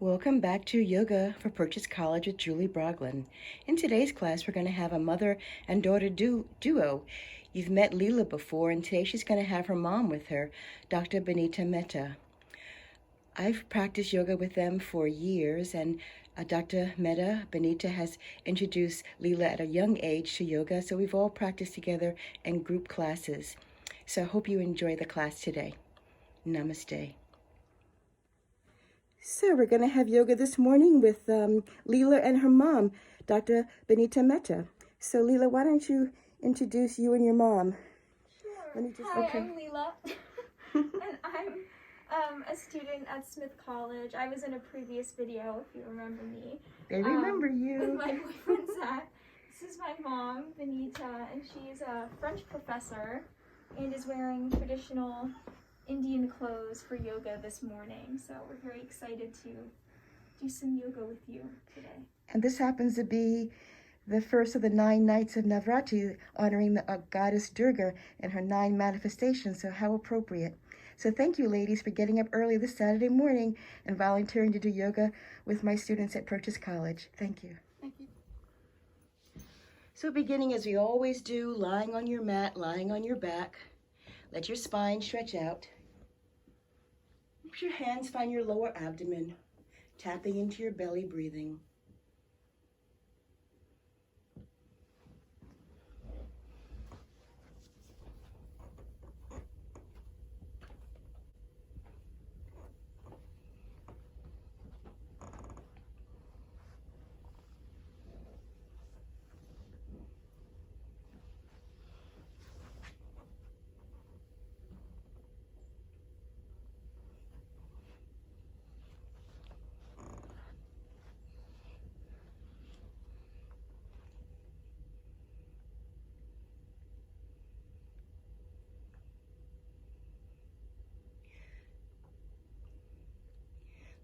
Welcome back to Yoga for Purchase College with Julie Broglin. In today's class, we're going to have a mother and daughter duo. You've met Leela before, and today she's going to have her mom with her, Dr. Binita Mehta. I've practiced yoga with them for years, and Dr. Mehta, Binita, has introduced Leela at a young age to yoga, so we've all practiced together in group classes. So I hope you enjoy the class today. Namaste. So we're going to have yoga this morning with Leela and her mom, Dr. Binita Mehta. So Leela, why don't you introduce you and your mom? Sure. Hi, I'm Leela, and I'm a student at Smith College. I was in a previous video, if you remember me. They remember you. With my boyfriend, Zach. This is my mom, Binita, and she's a French professor and is wearing traditional Indian clothes for yoga this morning. So we're very excited to do some yoga with you today. And this happens to be the first of the 9 nights of Navratri, honoring the goddess Durga and her 9 manifestations, so how appropriate. So thank you, ladies, for getting up early this Saturday morning and volunteering to do yoga with my students at Purchase College. Thank you. Thank you. So beginning as we always do, lying on your mat, lying on your back. Let your spine stretch out. Let your hands find your lower abdomen, tapping into your belly, breathing.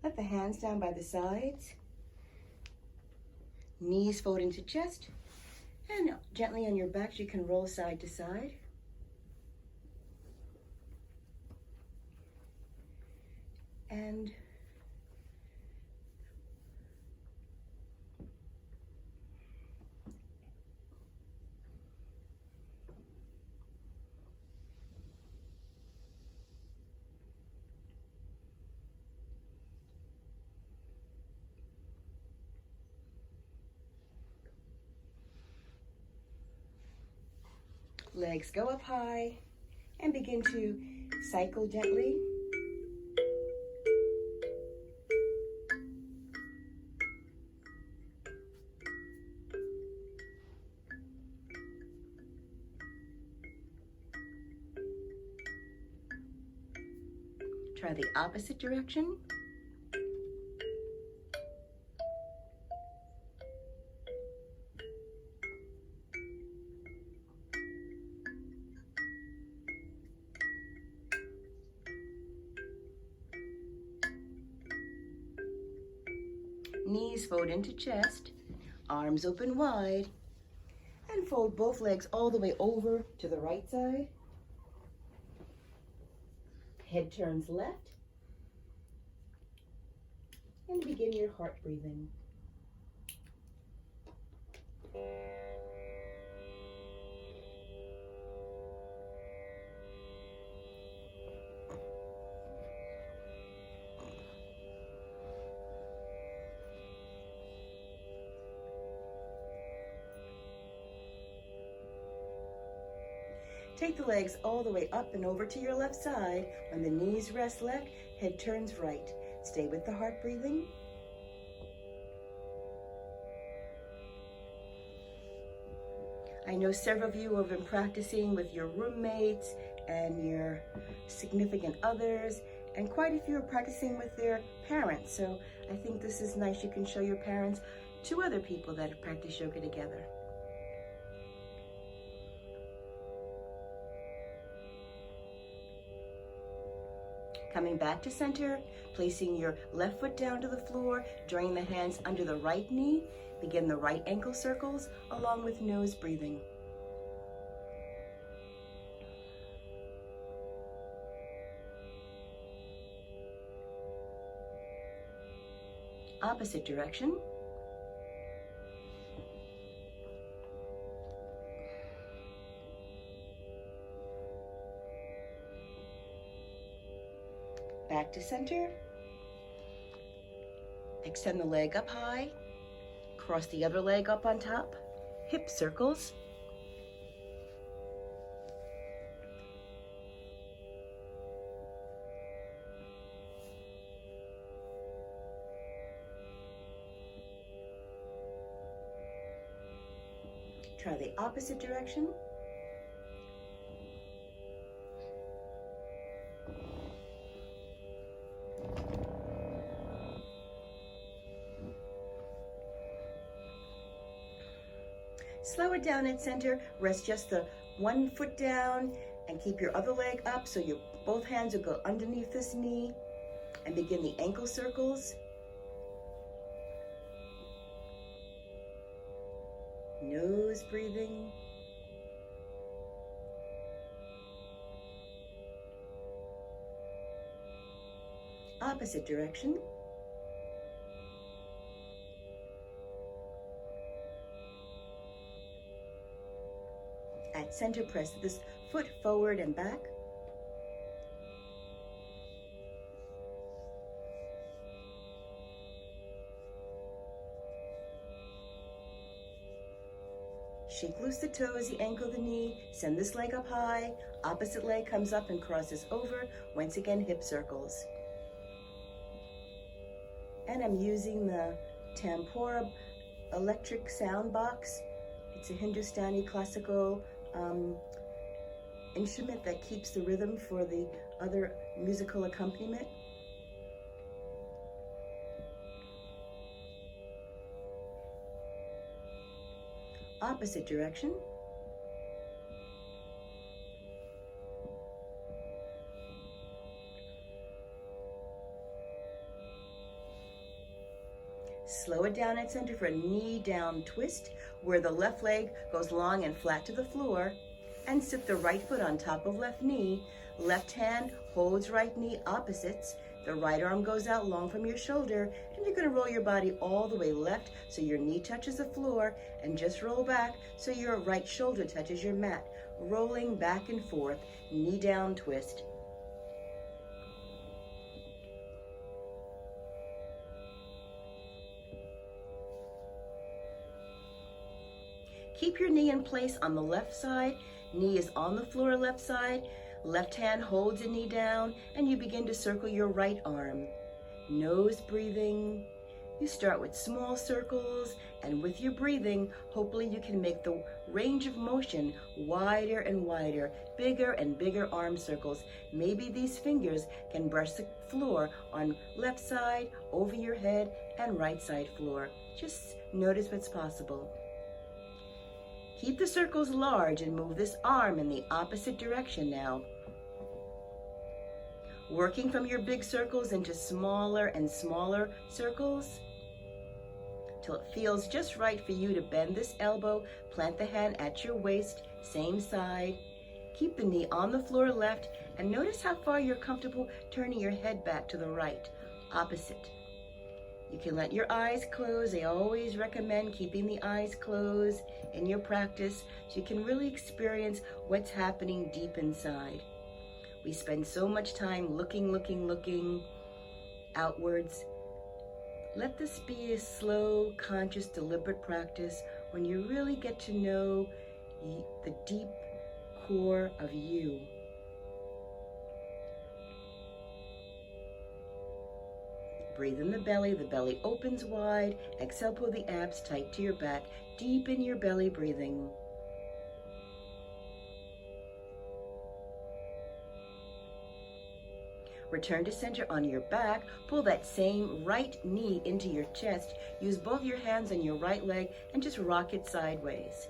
Let the hands down by the sides. Knees fold into chest. And gently on your back, you can roll side to side. And legs go up high and begin to cycle gently. Try the opposite direction. Knees fold into chest, arms open wide, and fold both legs all the way over to the right side. Head turns left, and begin your heart breathing. Take the legs all the way up and over to your left side. When the knees rest left, head turns right. Stay with the heart breathing. I know several of you have been practicing with your roommates and your significant others, and quite a few are practicing with their parents. So I think this is nice. You can show your parents to other people that have practiced yoga together. Coming back to center, placing your left foot down to the floor, drawing the hands under the right knee. Begin the right ankle circles along with nose breathing. Opposite direction. Back to center. Extend the leg up high. Cross the other leg up on top. Hip circles. Try the opposite direction. Slow it down at center. Rest just the one foot down and keep your other leg up so your both hands will go underneath this knee, and begin the ankle circles. Nose breathing. Opposite direction. At center, press this foot forward and back. Shake loose the toes, the ankle, the knee. Send this leg up high. Opposite leg comes up and crosses over. Once again, hip circles. And I'm using the Tempora electric sound box. It's a Hindustani classical instrument that keeps the rhythm for the other musical accompaniment. Opposite direction. Slow it down at center for a knee down twist, where the left leg goes long and flat to the floor, and sit the right foot on top of left knee. Left hand holds right knee opposites. The right arm goes out long from your shoulder, and you're going to roll your body all the way left so your knee touches the floor, and just roll back so your right shoulder touches your mat. Rolling back and forth, knee down twist. Keep your knee in place on the left side. Knee is on the floor left side. Left hand holds the knee down, and you begin to circle your right arm. Nose breathing. You start with small circles, and with your breathing, hopefully you can make the range of motion wider and wider, bigger and bigger arm circles. Maybe these fingers can brush the floor on left side, over your head, and right side floor. Just notice what's possible. Keep the circles large and move this arm in the opposite direction now. Working from your big circles into smaller and smaller circles till it feels just right for you to bend this elbow, plant the hand at your waist, same side. Keep the knee on the floor left, and notice how far you're comfortable turning your head back to the right, opposite. You can let your eyes close. I always recommend keeping the eyes closed in your practice so you can really experience what's happening deep inside. We spend so much time looking outwards. Let this be a slow, conscious, deliberate practice when you really get to know the deep core of you. Breathe in the belly opens wide. Exhale, pull the abs tight to your back. Deepen your belly breathing. Return to center on your back. Pull that same right knee into your chest. Use both your hands on your right leg and just rock it sideways.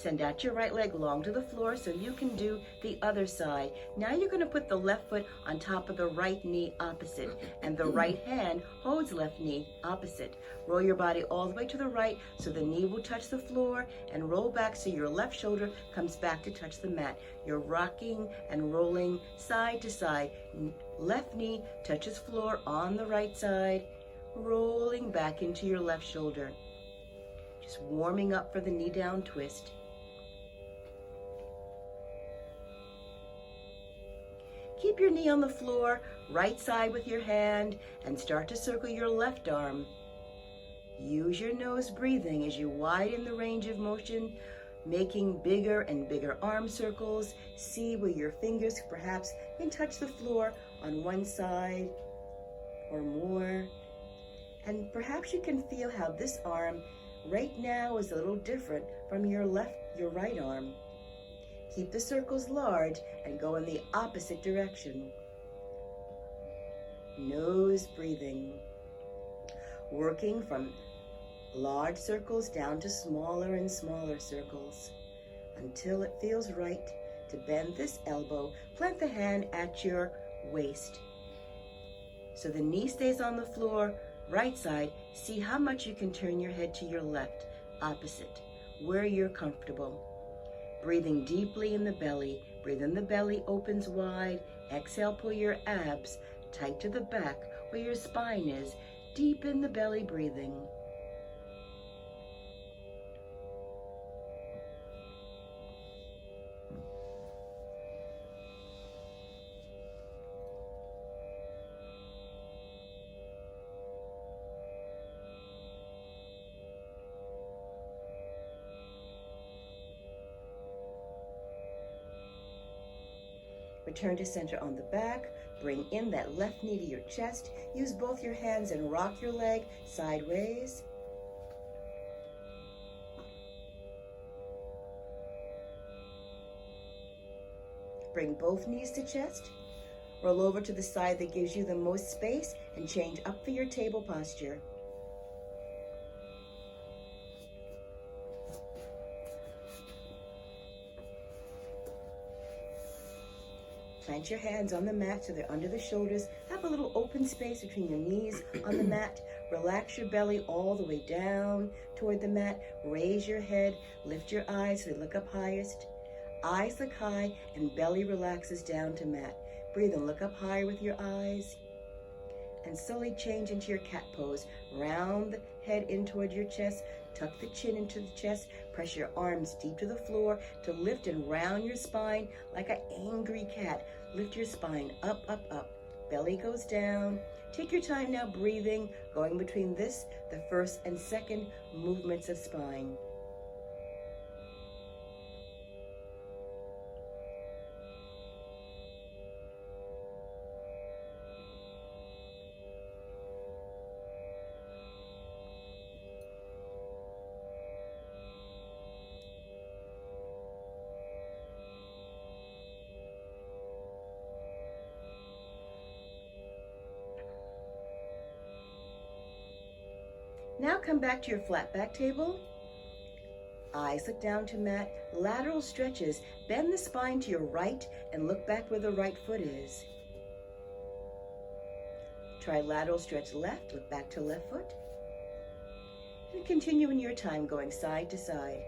Send out your right leg long to the floor so you can do the other side. Now you're going to put the left foot on top of the right knee opposite, and the right hand holds left knee opposite. Roll your body all the way to the right so the knee will touch the floor, and roll back so your left shoulder comes back to touch the mat. You're rocking and rolling side to side. Left knee touches floor on the right side, rolling back into your left shoulder. Just warming up for the knee down twist. Keep your knee on the floor, right side with your hand, and start to circle your left arm. Use your nose breathing as you widen the range of motion, making bigger and bigger arm circles. See where your fingers perhaps can touch the floor on one side or more. And perhaps you can feel how this arm right now is a little different from your right arm. Keep the circles large and go in the opposite direction. Nose breathing. Working from large circles down to smaller and smaller circles until it feels right to bend this elbow. Plant the hand at your waist. So the knee stays on the floor, right side. See how much you can turn your head to your left, opposite, where you're comfortable. Breathing deeply in the belly. Breathe in the belly, opens wide. Exhale, pull your abs tight to the back where your spine is. Deep in the belly breathing. Return to center on the back. Bring in that left knee to your chest. Use both your hands and rock your leg sideways. Bring both knees to chest. Roll over to the side that gives you the most space and change up for your table posture. Plant your hands on the mat so they're under the shoulders. Have a little open space between your knees on the mat. Relax your belly all the way down toward the mat. Raise your head. Lift your eyes so they look up highest. Eyes look high and belly relaxes down to mat. Breathe and look up higher with your eyes. And slowly change into your cat pose. Round the head in toward your chest. Tuck the chin into the chest. Press your arms deep to the floor to lift and round your spine like an angry cat. Lift your spine up, up, up. Belly goes down. Take your time now breathing, going between the first and second movements of spine. Now come back to your flat back table. Eyes look down to mat. Lateral stretches. Bend the spine to your right and look back where the right foot is. Try lateral stretch left. Look back to left foot. And continue in your time going side to side.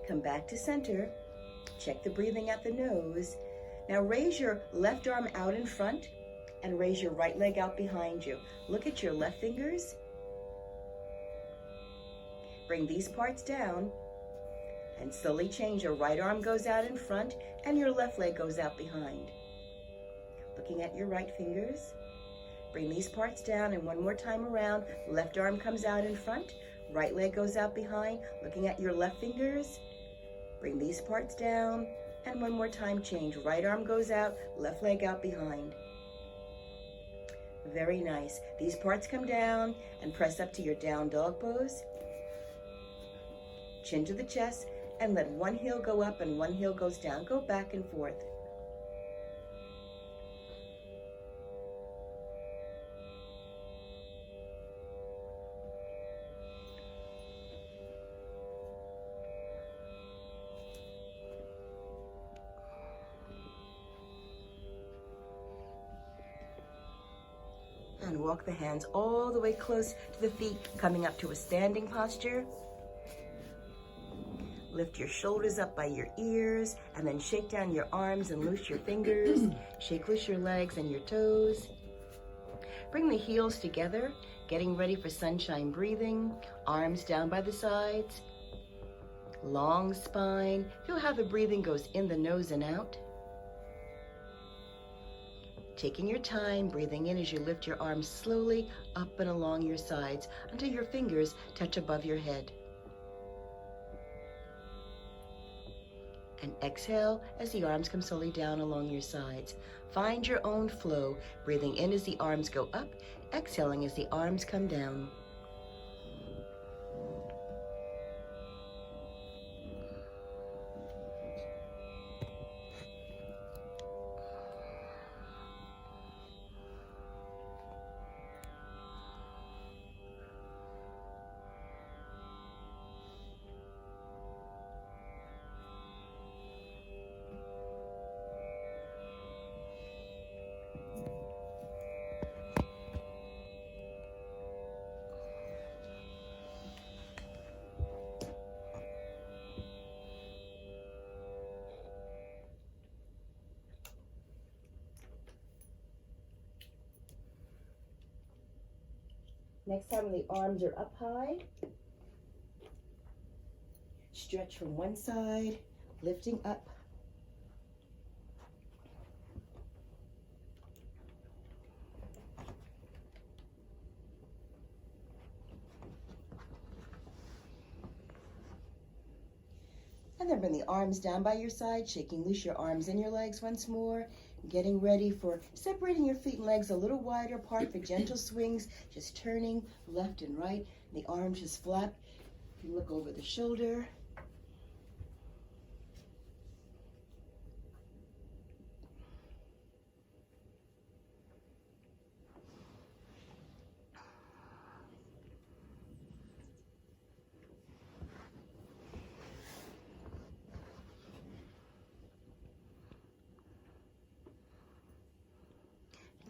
Come back to center. Check the breathing at the nose. Now raise your left arm out in front and raise your right leg out behind you. Look at your left fingers. Bring these parts down and slowly change. Your right arm goes out in front and your left leg goes out behind. Looking at your right fingers. Bring these parts down and one more time around. Left arm comes out in front. Right leg goes out behind. Looking at your left fingers. Bring these parts down, and one more time change. Right arm goes out, left leg out behind. Very nice. These parts come down and press up to your down dog pose. Chin to the chest and let one heel go up and one heel goes down. Go back and forth. And walk the hands all the way close to the feet, coming up to a standing posture. Lift your shoulders up by your ears, and then shake down your arms and loose your fingers. Shake loose your legs and your toes. Bring the heels together, getting ready for sunshine breathing. Arms down by the sides. Long spine. Feel how the breathing goes in the nose and out. Taking your time, breathing in as you lift your arms slowly up and along your sides until your fingers touch above your head. And exhale as the arms come slowly down along your sides. Find your own flow, breathing in as the arms go up, exhaling as the arms come down. Next time when the arms are up high, stretch from one side, lifting up. And then bring the arms down by your side, shaking loose your arms and your legs once more. Getting ready for separating your feet and legs a little wider apart for gentle swings, just turning left and right. And the arms just flap. You look over the shoulder.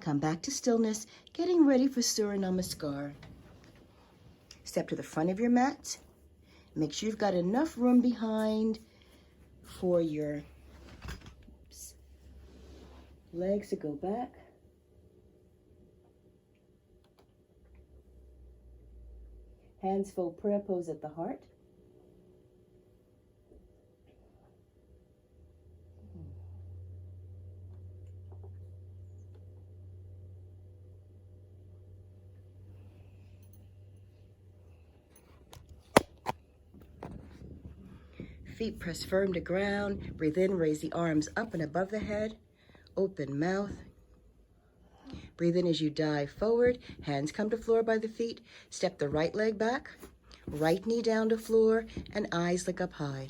Come back to stillness, getting ready for Surya Namaskar. Step to the front of your mat. Make sure you've got enough room behind for your legs to go back. Hands fold prayer pose at the heart. Feet press firm to ground. Breathe in, raise the arms up and above the head. Open mouth. Breathe in as you dive forward. Hands come to floor by the feet. Step the right leg back. Right knee down to floor and eyes look up high.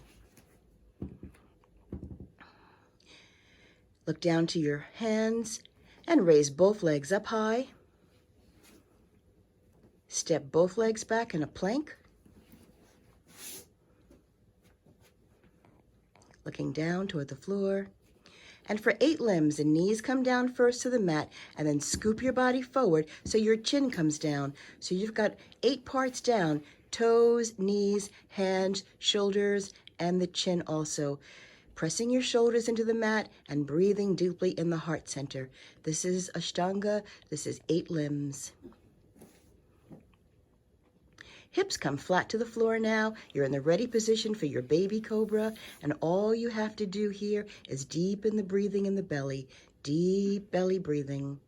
Look down to your hands and raise both legs up high. Step both legs back in a plank. Looking down toward the floor. And for 8 limbs, the knees come down first to the mat and then scoop your body forward so your chin comes down. So you've got 8 parts down, toes, knees, hands, shoulders, and the chin also. Pressing your shoulders into the mat and breathing deeply in the heart center. This is Ashtanga. This is 8 limbs. Hips come flat to the floor now. You're in the ready position for your baby cobra. And all you have to do here is deepen the breathing in the belly. Deep belly breathing.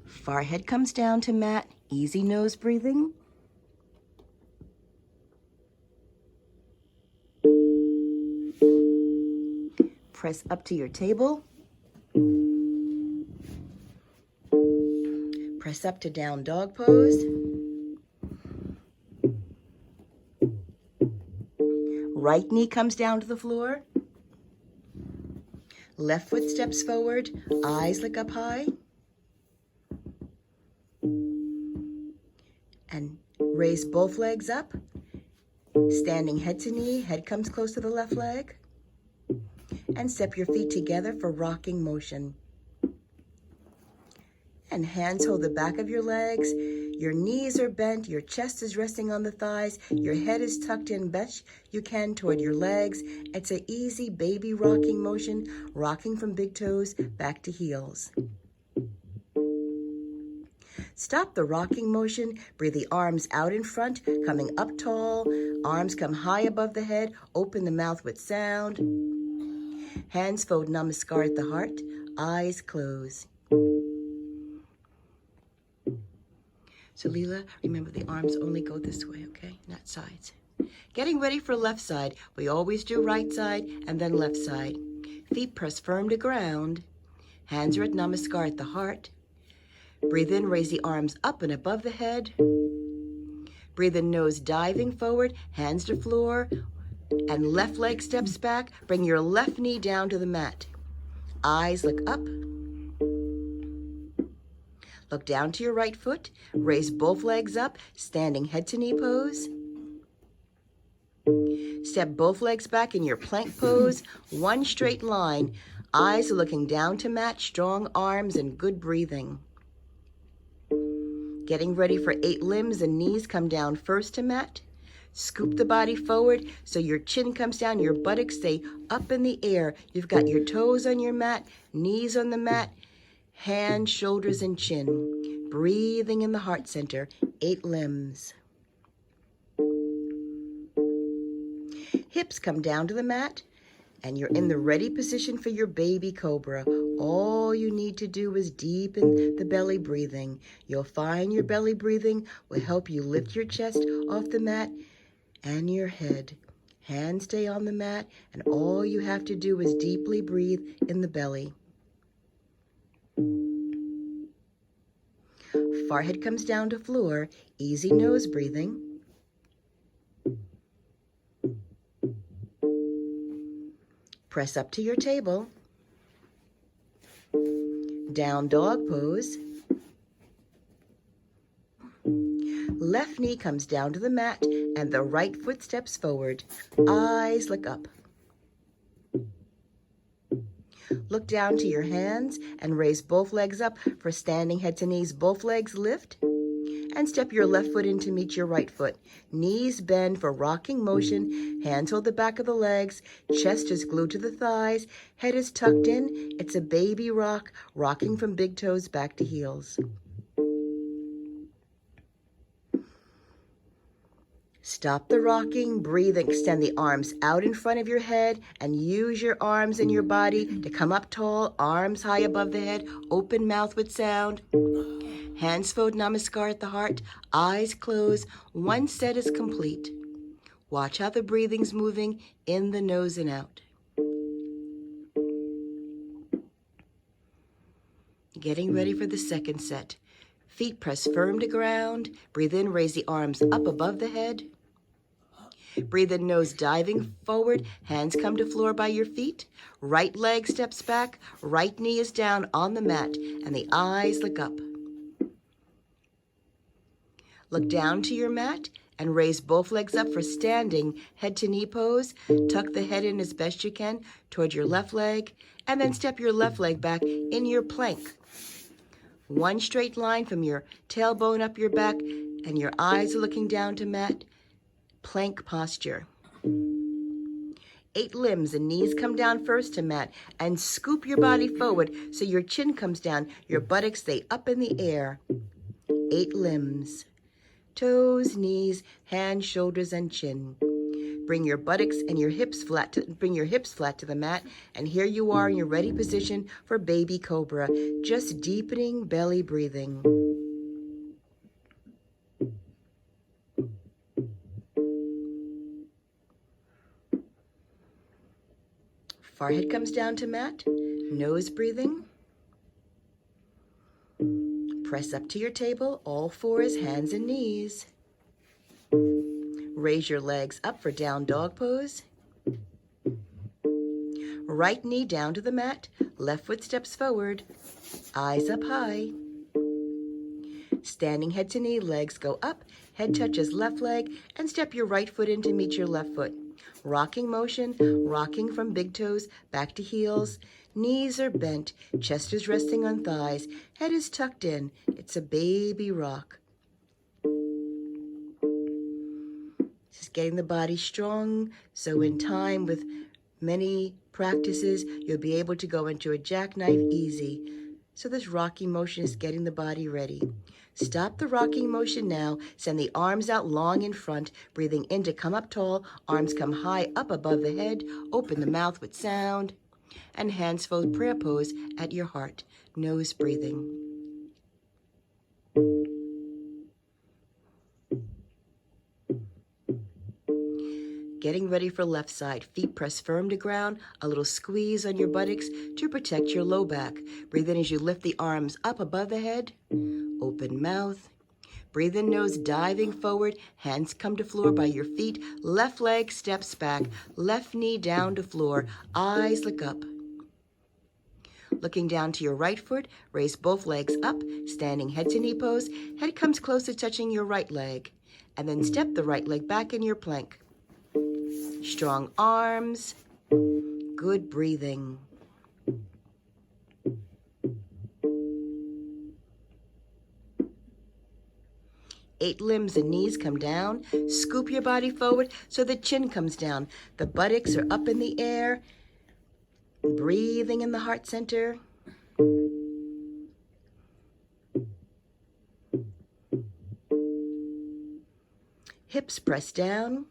Forehead comes down to mat. Easy nose breathing. Press up to your table. Press up to down dog pose. Right knee comes down to the floor. Left foot steps forward, eyes look up high. And raise both legs up. Standing head to knee, head comes close to the left leg. And step your feet together for rocking motion. And hands hold the back of your legs. Your knees are bent, your chest is resting on the thighs, your head is tucked in best you can toward your legs. It's an easy baby rocking motion, rocking from big toes back to heels. Stop the rocking motion, breathe the arms out in front, coming up tall, arms come high above the head, open the mouth with sound. Hands fold namaskar at the heart, eyes close. So Leela, remember the arms only go this way, okay? Not sides. Getting ready for left side. We always do right side and then left side. Feet press firm to ground. Hands are at namaskar at the heart. Breathe in, raise the arms up and above the head. Breathe in, nose diving forward, hands to floor, and left leg steps back. Bring your left knee down to the mat. Eyes look up. Look down to your right foot. Raise both legs up, standing head to knee pose. Step both legs back in your plank pose. One straight line. Eyes are looking down to mat, strong arms and good breathing. Getting ready for 8 limbs and knees come down first to mat. Scoop the body forward so your chin comes down, your buttocks stay up in the air. You've got your toes on your mat, knees on the mat, hands, shoulders, and chin. Breathing in the heart center, 8 limbs. Hips come down to the mat, and you're in the ready position for your baby cobra. All you need to do is deepen the belly breathing. You'll find your belly breathing will help you lift your chest off the mat and your head. Hands stay on the mat, and all you have to do is deeply breathe in the belly. Forehead comes down to floor, easy nose breathing. Press up to your table. Down dog pose. Left knee comes down to the mat and the right foot steps forward. Eyes look up. Look down to your hands and raise both legs up for standing head to knees. Both legs lift and step your left foot in to meet your right foot. Knees bend for rocking motion. Hands hold the back of the legs. Chest is glued to the thighs. Head is tucked in. It's a baby rock, rocking from big toes back to heels. Stop the rocking, breathe, and extend the arms out in front of your head and use your arms and your body to come up tall, arms high above the head, open mouth with sound. Hands fold namaskar at the heart, eyes close. One set is complete. Watch how the breathing's moving in the nose and out. Getting ready for the second set. Feet press firm to ground. Breathe in, raise the arms up above the head. Breathe in, nose diving forward. Hands come to floor by your feet. Right leg steps back. Right knee is down on the mat, and the eyes look up. Look down to your mat and raise both legs up for standing head to knee pose. Tuck the head in as best you can toward your left leg, and then step your left leg back in your plank. One straight line from your tailbone up your back, and your eyes are looking down to mat. Plank posture. 8 limbs and knees come down first to mat, and scoop your body forward so your chin comes down, your buttocks stay up in the air. 8 limbs. Toes, knees, hands, shoulders, and chin. Bring your buttocks and your hips flat to the mat, and here you are in your ready position for baby cobra, just deepening belly breathing. Forehead comes down to mat. Nose breathing. Press up to your table, all fours, hands and knees. Raise your legs up for down dog pose. Right knee down to the mat, left foot steps forward, eyes up high. Standing head to knee, legs go up, head touches left leg, and step your right foot in to meet your left foot. Rocking motion, rocking from big toes back to heels. Knees are bent, chest is resting on thighs, head is tucked in. It's a baby rock. This is getting the body strong, so in time with many practices, you'll be able to go into a jackknife easy. So this rocking motion is getting the body ready. Stop the rocking motion now. Send the arms out long in front, breathing in to come up tall. Arms come high up above the head. Open the mouth with sound. And hands fold prayer pose at your heart. Nose breathing. Getting ready for left side. Feet press firm to ground. A little squeeze on your buttocks to protect your low back. Breathe in as you lift the arms up above the head. Open mouth. Breathe in, nose diving forward. Hands come to floor by your feet. Left leg steps back. Left knee down to floor. Eyes look up. Looking down to your right foot, raise both legs up. Standing head to knee pose. Head comes close to touching your right leg. And then step the right leg back in your plank. Strong arms. Good breathing. Eight limbs and knees come down. Scoop your body forward so the chin comes down. The buttocks are up in the air. Breathing in the heart center. Hips press down.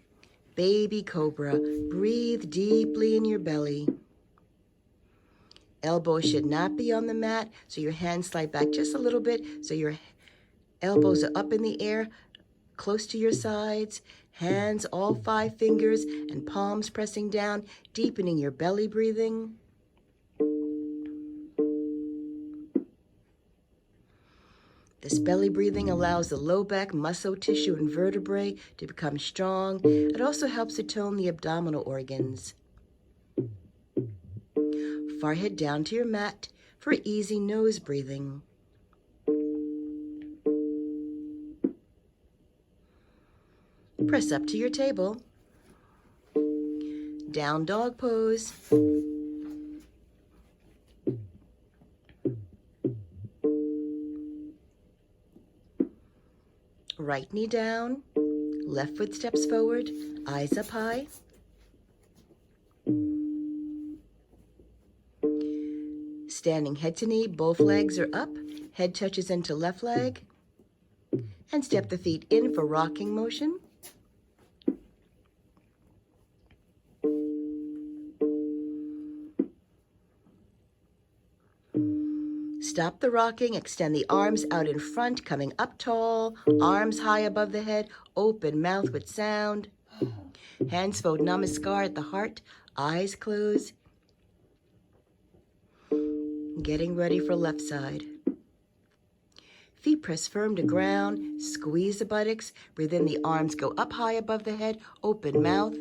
Baby cobra. Breathe deeply in your belly. Elbows should not be on the mat, so your hands slide back just a little bit so your elbows are up in the air, close to your sides. Hands, all 5 fingers, and palms pressing down, deepening your belly breathing. This belly breathing allows the low back, muscle tissue, and vertebrae to become strong. It also helps to tone the abdominal organs. Forehead down to your mat for easy nose breathing. Press up to your table. Down dog pose. Right knee down, left foot steps forward, eyes up high. Standing head to knee, both legs are up, head touches into left leg. And step the feet in for rocking motion. Stop the rocking, extend the arms out in front, coming up tall, arms high above the head, open mouth with sound. Hands fold namaskar at the heart, eyes close. Getting ready for left side. Feet press firm to ground, squeeze the buttocks, breathe in, the arms go up high above the head, open mouth.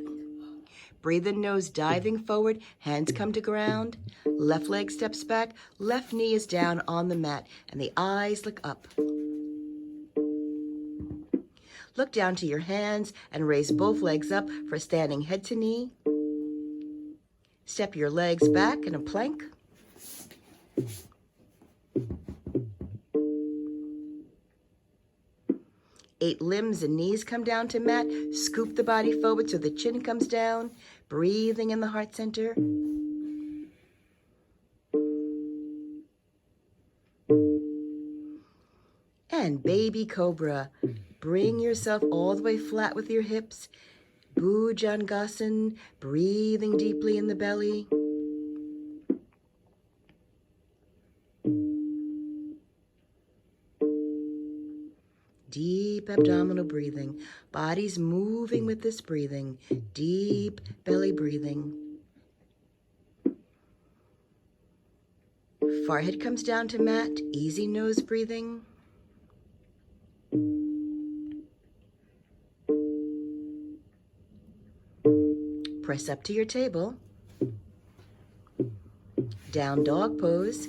Breathe in, nose diving forward, hands come to ground. Left leg steps back, left knee is down on the mat, and the eyes look up. Look down to your hands and raise both legs up for standing head to knee. Step your legs back in a plank. Eight limbs and knees come down to mat. Scoop the body forward so the chin comes down. Breathing in the heart center. And baby cobra. Bring yourself all the way flat with your hips. Bhujangasana, breathing deeply in the belly. Deep abdominal breathing. Body's moving with this breathing. Deep belly breathing. Forehead comes down to mat, easy nose breathing. Press up to your table. Down dog pose.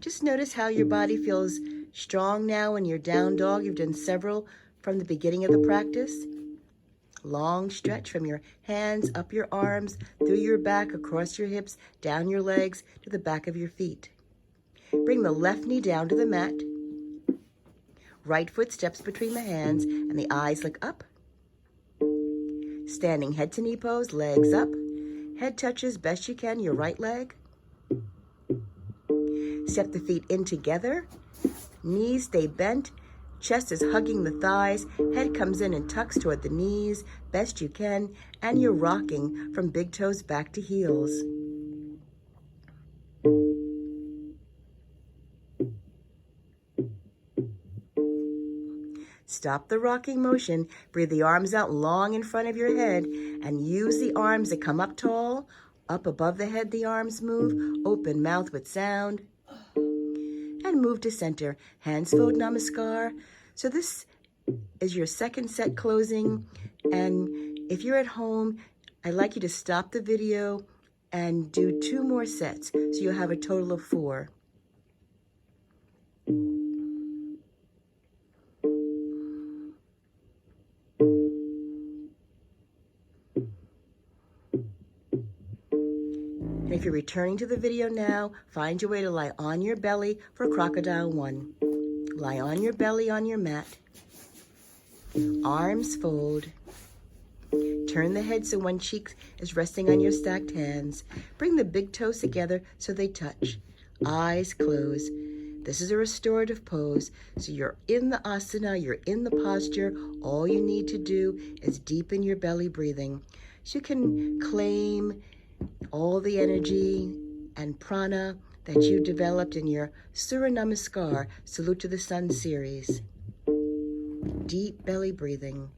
Just notice how your body feels strong now in your down dog. You've done several from the beginning of the practice. Long stretch from your hands, up your arms, through your back, across your hips, down your legs, to the back of your feet. Bring the left knee down to the mat. Right foot steps between the hands and the eyes look up. Standing head to knee pose, legs up. Head touches best you can your right leg. Step the feet in together. Knees stay bent. Chest is hugging the thighs. Head comes in and tucks toward the knees best you can. And you're rocking from big toes back to heels. Stop the rocking motion. Breathe the arms out long in front of your head and use the arms to come up tall. Up above the head, the arms move. Open mouth with sound. And move to center. Hands fold namaskar. So this is your second set closing. And if you're at home, I'd like you to stop the video and do 2 more sets. So you'll have a total of 4. And if you're returning to the video now, find your way to lie on your belly for Crocodile 1. Lie on your belly on your mat. Arms fold. Turn the head so one cheek is resting on your stacked hands. Bring the big toes together so they touch. Eyes close. This is a restorative pose. So you're in the asana, you're in the posture. All you need to do is deepen your belly breathing. So you can claim all the energy and prana that you developed in your Surya Namaskar, Salute to the Sun series. Deep belly breathing.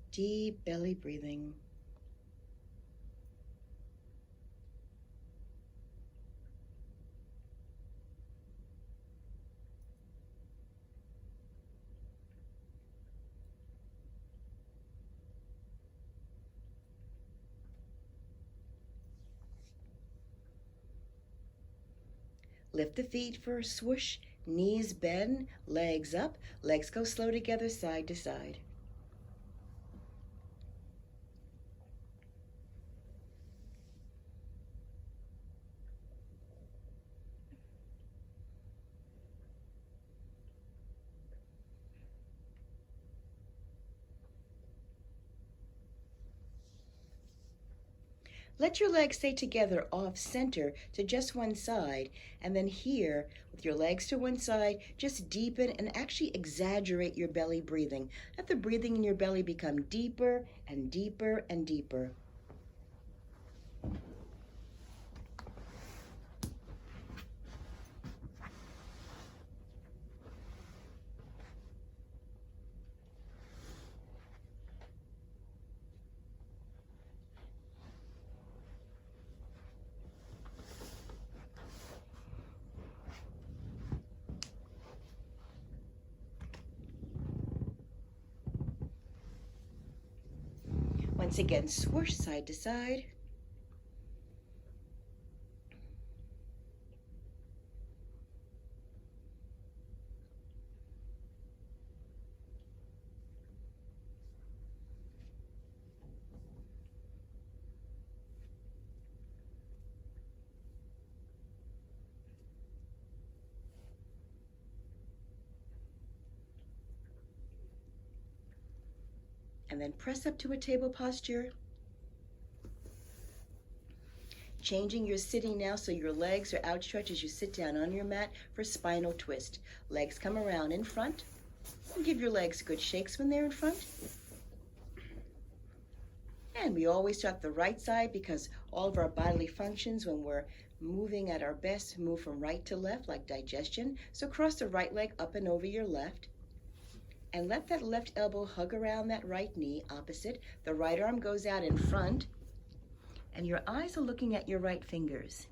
Deep belly breathing. Lift the feet for a swoosh, knees bend, legs up, legs go slow together side to side. Let your legs stay together off center to just one side, and then here, with your legs to one side, just deepen and actually exaggerate your belly breathing. Let the breathing in your belly become deeper and deeper and deeper. Once again, swoosh side to side. And then press up to a table posture. Changing your sitting now so your legs are outstretched as you sit down on your mat for spinal twist. Legs come around in front. And give your legs good shakes when they're in front. And we always talk the right side because all of our bodily functions when we're moving at our best move from right to left, like digestion. So cross the right leg up and over your left. And let that left elbow hug around that right knee opposite. The right arm goes out in front. And your eyes are looking at your right fingers.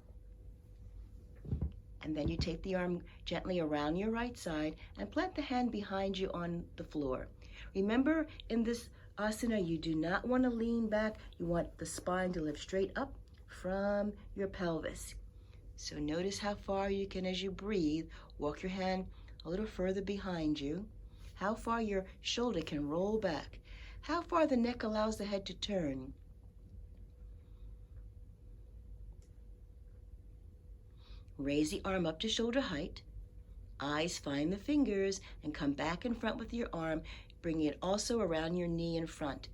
And then you take the arm gently around your right side and plant the hand behind you on the floor. Remember, in this asana, you do not want to lean back. You want the spine to lift straight up from your pelvis. So notice how far you can, as you breathe, walk your hand a little further behind you. How far your shoulder can roll back. How far the neck allows the head to turn. Raise the arm up to shoulder height. Eyes find the fingers and come back in front with your arm, bringing it also around your knee in front.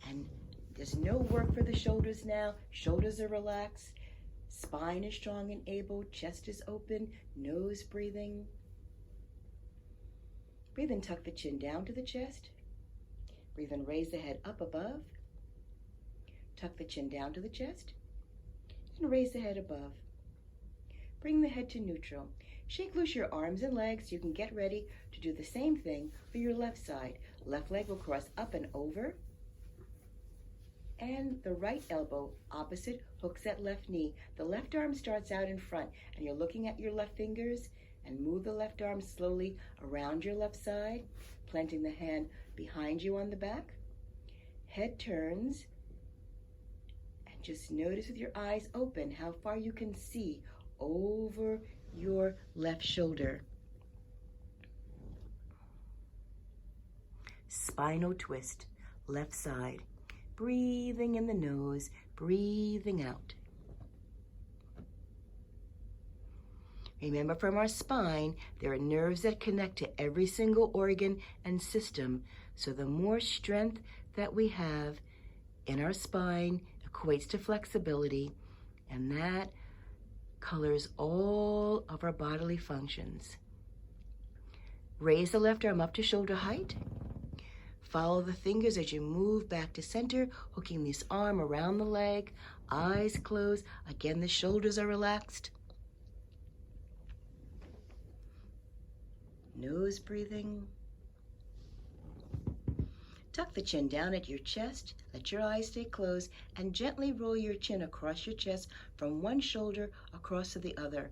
And there's no work for the shoulders now. Shoulders are relaxed. Spine is strong and able. Chest is open. Nose breathing. Breathe and tuck the chin down to the chest. Breathe and raise the head up above. Tuck the chin down to the chest. And raise the head above. Bring the head to neutral. Shake loose your arms and legs so you can get ready to do the same thing for your left side. Left leg will cross up and over. And the right elbow opposite hooks that left knee. The left arm starts out in front and you're looking at your left fingers and move the left arm slowly around your left side, planting the hand behind you on the back. Head turns and just notice with your eyes open how far you can see over your left shoulder. Spinal twist, left side. Breathing in the nose, breathing out. Remember, from our spine, there are nerves that connect to every single organ and system. So the more strength that we have in our spine equates to flexibility, and that colors all of our bodily functions. Raise the left arm up to shoulder height. Follow the fingers as you move back to center, hooking this arm around the leg, eyes closed. Again, the shoulders are relaxed. Nose breathing. Tuck the chin down at your chest, let your eyes stay closed, and gently roll your chin across your chest from one shoulder across to the other.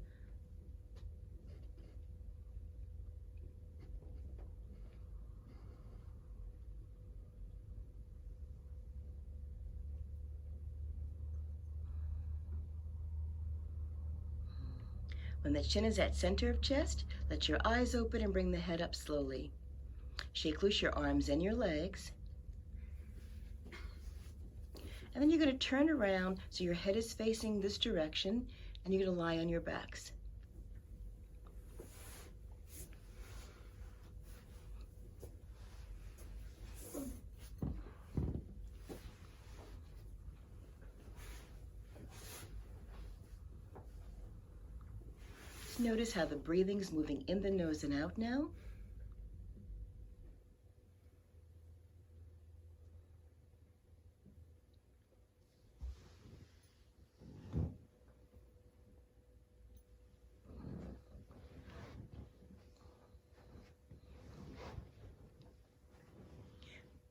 When the chin is at center of chest, let your eyes open and bring the head up slowly. Shake loose your arms and your legs. And then you're going to turn around so your head is facing this direction, and you're going to lie on your backs. Notice how the breathing is moving in the nose and out now.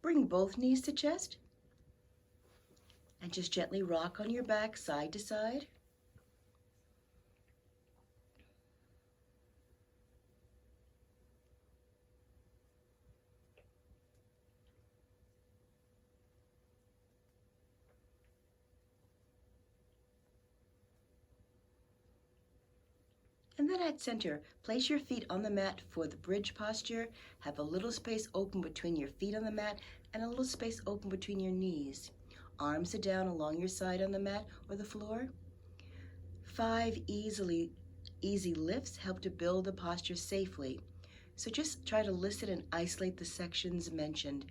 Bring both knees to chest and just gently rock on your back side to side. And then at center, place your feet on the mat for the bridge posture. Have a little space open between your feet on the mat and a little space open between your knees. Arms are down along your side on the mat or the floor. 5 easy lifts help to build the posture safely. So just try to listen and isolate the sections mentioned.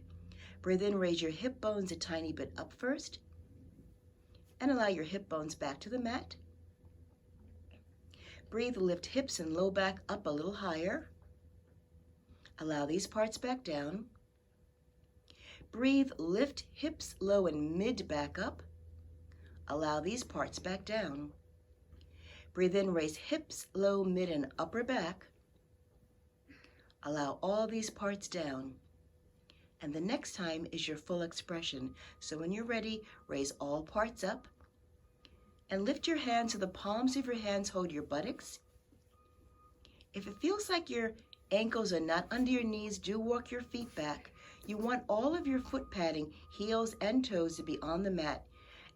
Breathe in, raise your hip bones a tiny bit up first, and allow your hip bones back to the mat. Breathe, lift hips and low back up a little higher. Allow these parts back down. Breathe, lift hips low and mid back up. Allow these parts back down. Breathe in, raise hips low, mid, and upper back. Allow all these parts down. And the next time is your full expression. So when you're ready, raise all parts up and lift your hands so the palms of your hands hold your buttocks. If it feels like your ankles are not under your knees, do walk your feet back. You want all of your foot padding, heels and toes, to be on the mat.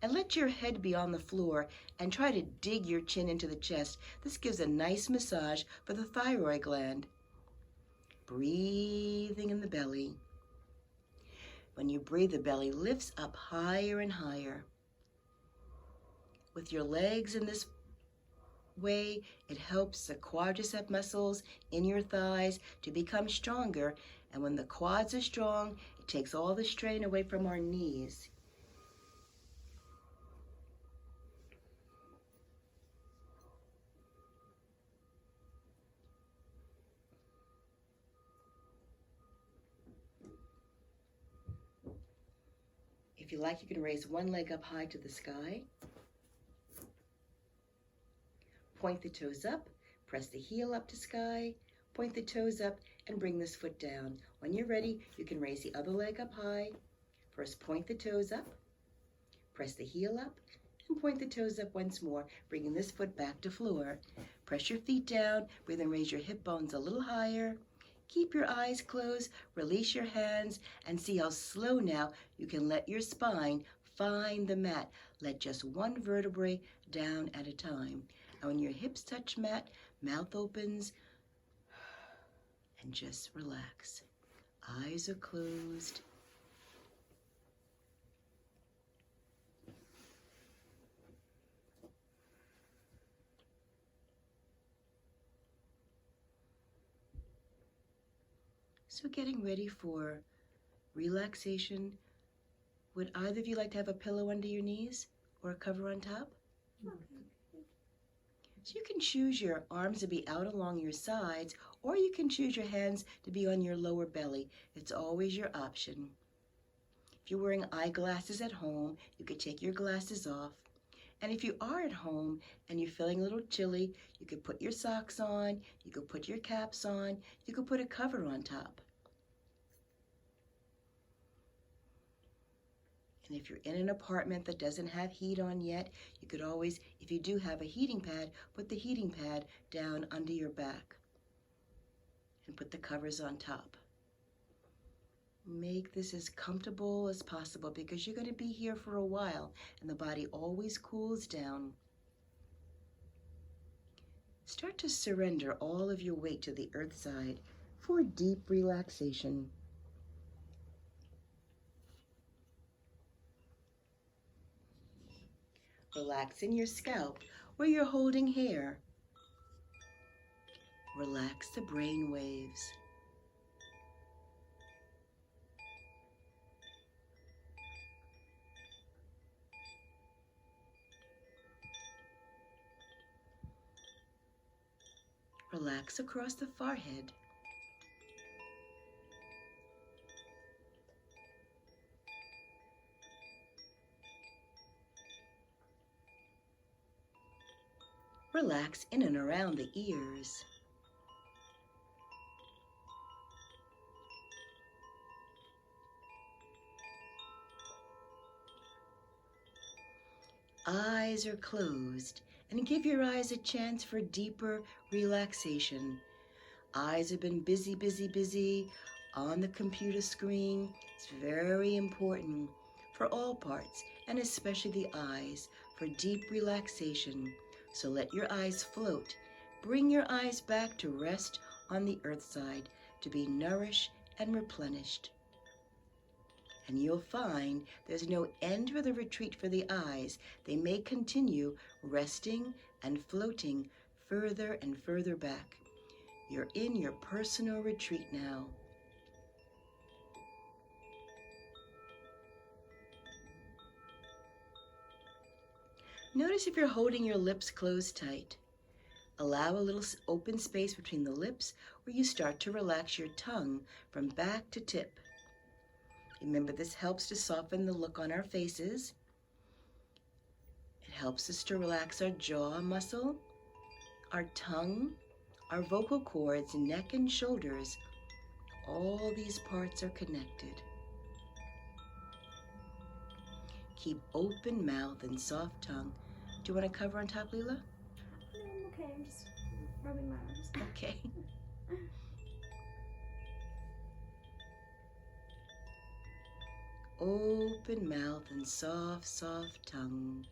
And let your head be on the floor and try to dig your chin into the chest. This gives a nice massage for the thyroid gland. Breathing in the belly. When you breathe, the belly lifts up higher and higher. With your legs in this way, it helps the quadricep muscles in your thighs to become stronger. And when the quads are strong, it takes all the strain away from our knees. If you like, you can raise one leg up high to the sky. Point the toes up, press the heel up to sky, point the toes up, and bring this foot down. When you're ready, you can raise the other leg up high. First, point the toes up, press the heel up, and point the toes up once more, bringing this foot back to floor. Press your feet down, breathe and raise your hip bones a little higher. Keep your eyes closed, release your hands, and see how slow now you can let your spine find the mat. Let just one vertebrae down at a time. And when your hips touch mat, mouth opens, and just relax. Eyes are closed. So getting ready for relaxation. Would either of you like to have a pillow under your knees or a cover on top? Okay. So you can choose your arms to be out along your sides, or you can choose your hands to be on your lower belly. It's always your option. If you're wearing eyeglasses at home, you could take your glasses off. And if you are at home and you're feeling a little chilly, you could put your socks on, you could put your caps on, you could put a cover on top. And if you're in an apartment that doesn't have heat on yet, you could always, if you do have a heating pad, put the heating pad down under your back and put the covers on top. Make this as comfortable as possible because you're going to be here for a while and the body always cools down. Start to surrender all of your weight to the earth side for deep relaxation. Relaxing your scalp where you're holding hair. Relax the brain waves. Relax across the forehead. Relax in and around the ears. Eyes are closed, and give your eyes a chance for deeper relaxation. Eyes have been busy on the computer screen. It's very important for all parts, and especially the eyes, for deep relaxation. So let your eyes float. Bring your eyes back to rest on the earth side, to be nourished and replenished. And you'll find there's no end for the retreat for the eyes. They may continue resting and floating further and further back. You're in your personal retreat now. Notice if you're holding your lips closed tight. Allow a little open space between the lips where you start to relax your tongue from back to tip. Remember, this helps to soften the look on our faces. It helps us to relax our jaw muscle, our tongue, our vocal cords, neck and shoulders. All these parts are connected. Keep open mouth and soft tongue. Do you want to cover on top, Leela? No, I'm okay. I'm just rubbing my arms. Okay. Open mouth and soft, soft tongue.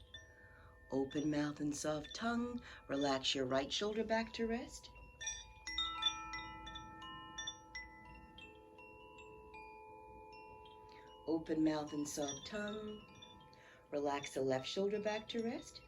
Open mouth and soft tongue. Relax your right shoulder back to rest. Open mouth and soft tongue. Relax the left shoulder back to rest.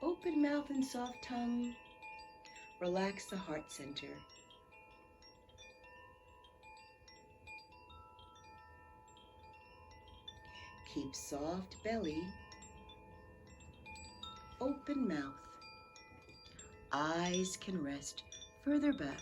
Open mouth and soft tongue. Relax the heart center. Keep soft belly. Open mouth. Eyes can rest further back.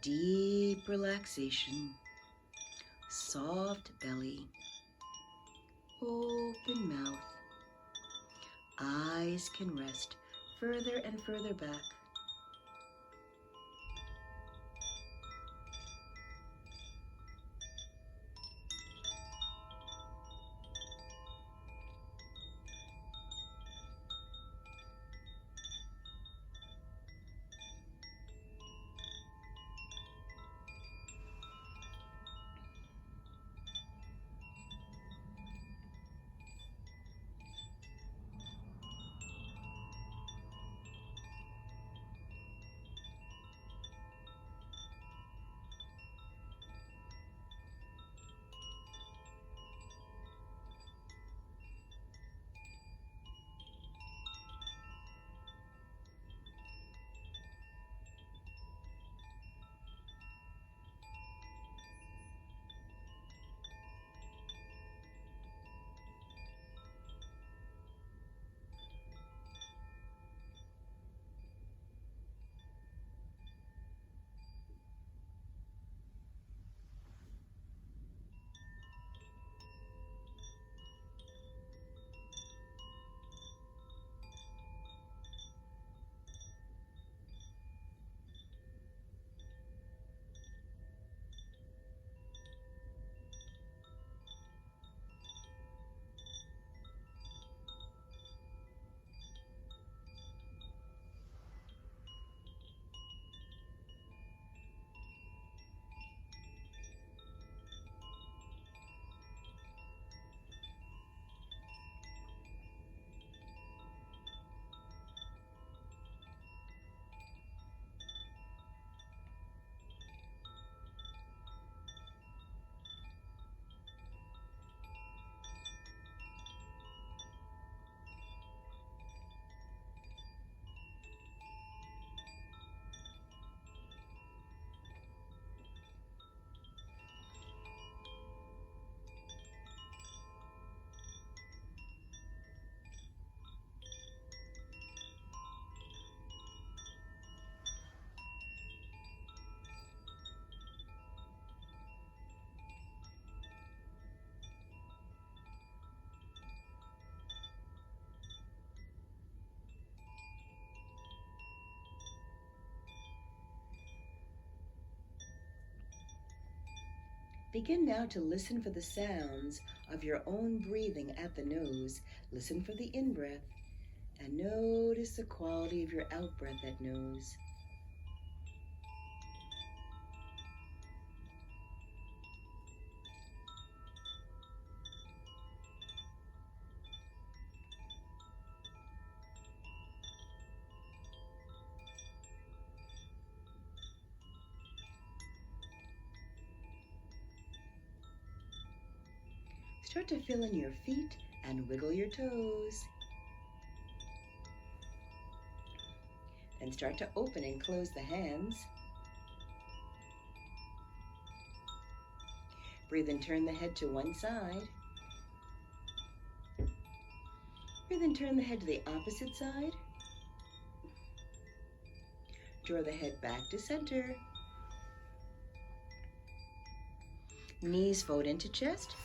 Deep relaxation, soft belly, open mouth. Eyes can rest further and further back. Begin now to listen for the sounds of your own breathing at the nose. Listen for the in-breath and notice the quality of your out-breath at nose. Start to feel in your feet and wiggle your toes. Then start to open and close the hands. Breathe and turn the head to one side. Breathe and turn the head to the opposite side. Draw the head back to center. Knees fold into chest.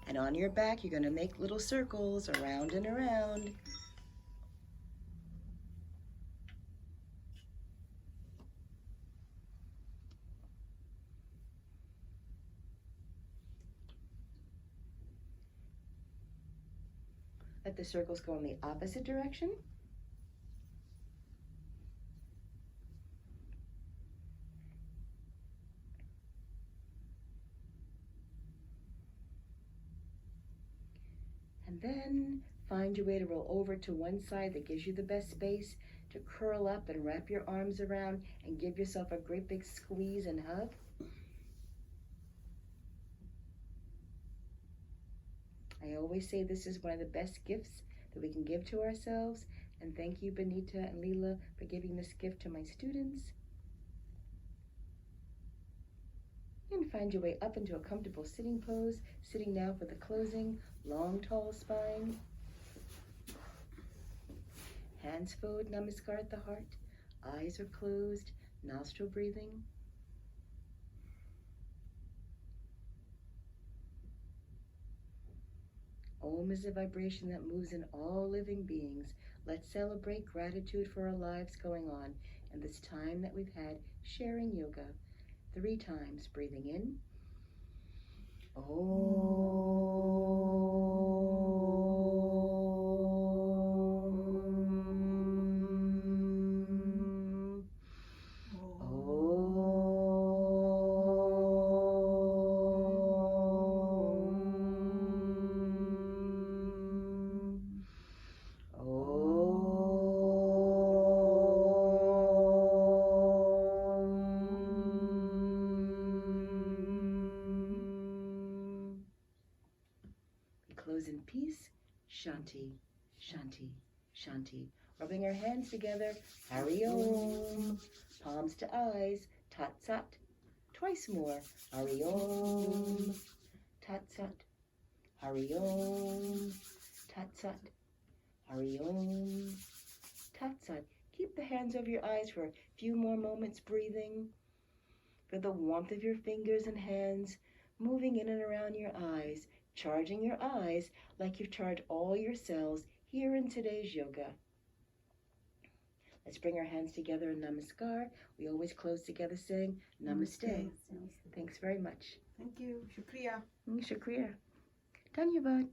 And on your back, you're going to make little circles around and around. Let the circles go in the opposite direction. And then find your way to roll over to one side that gives you the best space to curl up and wrap your arms around and give yourself a great big squeeze and hug. I always say this is one of the best gifts that we can give to ourselves. And thank you, Binita and Leela, for giving this gift to my students. And find your way up into a comfortable sitting pose. Sitting now for the closing. Long, tall spine. Hands forward, namaskar at the heart. Eyes are closed, nostril breathing. Om is a vibration that moves in all living beings. Let's celebrate gratitude for our lives going on and this time that we've had sharing yoga. 3 times, breathing in. Close in peace. Shanti, Shanti, Shanti. Rubbing our hands together. Hari Om. Palms to eyes. Tat Sat. Twice more. Hari Om. Tat Sat. Hari Om. Tat Sat. Hari Om. Tat Sat. Keep the hands over your eyes for a few more moments breathing. Feel the warmth of your fingers and hands moving in and around your eyes, charging your eyes like you've charged all your cells here in today's yoga. Let's bring our hands together in namaskar. We always close together saying namaste. Thanks very much. Thank you. Shukriya. Shukriya. Dhanyavad.